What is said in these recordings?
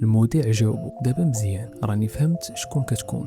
المذيع جاوبو دابا مزيان راني فهمت شكون كتكون.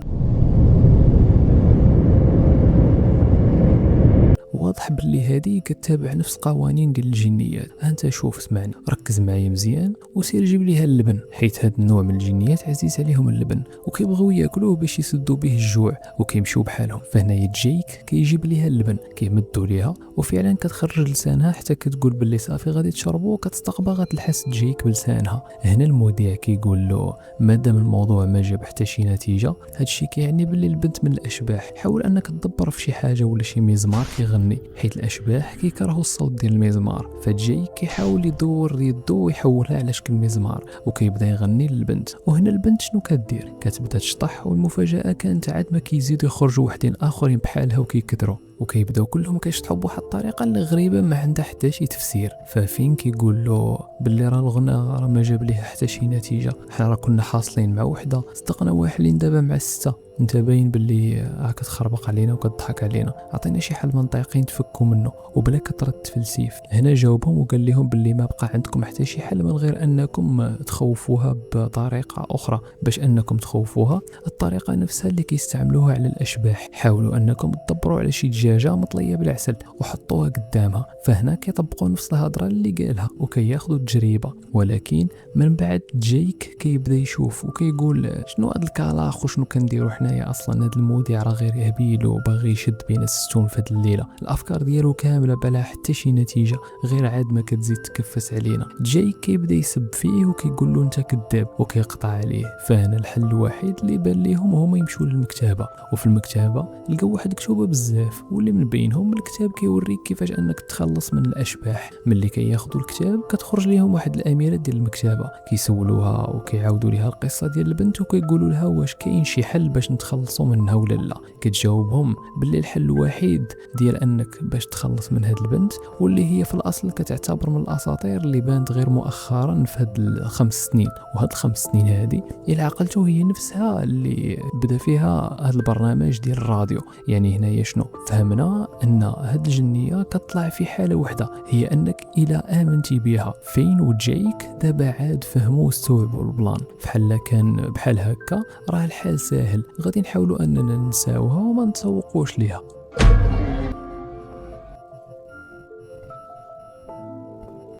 واضح باللي هذه كتابع نفس قوانين ديال الجنيات. انت شوف اسمعني ركز معايا مزيان وسير جيب ليها اللبن، حيت هاد النوع من الجنيات عزيز عليهم اللبن وكيبغيو ياكلوه باش يسدوا به الجوع وكيمشيو بحالهم. فهنايا جايك كيجيب ليها اللبن كيمدوا ليها وفعلا كتخرج لسانها حتى كتقول باللي صافي غادي تشربوا وكتستقبى غتلحس جايك بلسانها. هنا المذيع كيقول له مادام الموضوع ما جاب حتى شي نتيجه هادشي كيعني باللي البنت من الاشباح. حاول انك تدبر في شي حاجه ولا شي مزمار كيغني، حيت الاشباح كيكرهوا الصوت ديال المزمار. فجاي كيحاول يدور يدو ويحولها على شكل مزمار وكيبدا يغني للبنت. وهنا البنت شنو كدير؟ كتبدا تشطح، والمفاجاه كانت عاد ما كيزيدوا يخرجوا وحدين اخرين بحالها وكيكثروا وكيبداو كلهم كيشطحوا بواحد الطريقه اللي غريبه ما عندها حتى شي تفسير. ففين كيقول له باللي راه الغنى راه ما جاب ليها حتى شي نتيجه، حنا راه كنا حاصلين مع وحده صدقنا واحلين دابا مع سته، انت باين باللي كتخربق علينا وكتضحك علينا، عطينا شي حل منطقي نتفكوا منه وبلا كثره التفلسيف. هنا جاوبهم وقال لهم باللي ما بقى عندكم حتى شي حل من غير انكم تخوفوها بطريقه اخرى. باش انكم تخوفوها الطريقه نفسها اللي كيستعملوها على الاشباح، حاولوا انكم تدبروا على شي دجاجه مطليه بالعسل وحطوها قدامها. فهنا كيطبقوا نفس الهضره اللي قالها وكياخذوا التجربه. ولكن من بعد جايك كيبدا يشوف وكيقول شنو هاد الكلاخ وشنو كنديروا حنايا اصلا؟ هاد المذيع راه غير يهبيل وباغي يشد بين الستون في هاد الليله، الافكار ديالو كامله بلا حتى شي نتيجه غير عاد ما كتزيد تكفس علينا. جايك كيبدا يسب فيه وكيقول له انت كذاب وكيقطع عليه. فهنا الحل الوحيد اللي بان ليهم هما يمشوا للمكتبه، وفي المكتبه لقاو واحد كتوبه بزاف واللي من بينهم الكتاب كيوريك كيفاش انك تخلص من الاشباح. ملي كياخذوا الكتاب كتخرج ليهم واحد الاميره ديال المكتبه كيسولوها وكيعاودوا ليها القصه ديال البنت وكيقولوا لها واش كاين شي حل باش نتخلصوا منها ولا لا. كتجاوبهم باللي الحل الوحيد ديال انك باش تخلص من هاد البنت واللي هي في الاصل كتعتبر من الاساطير اللي بانت غير مؤخرا في هاد الخمس سنين، وهاد الخمس سنين هادي الى عقلتو هي نفسها اللي بدا فيها هاد البرنامج ديال الراديو. يعني هنايا شنو فهمنا؟ ان هاد الجنيه كتطلع في حاله وحده هي انك الى امنتي بها. فين وجايك دابا عاد فهموا واستوعبوا البلان. فحال كان بحال هكا راه الحال ساهل، غادي نحاولوا اننا نساوها وما نتسوقوش ليها.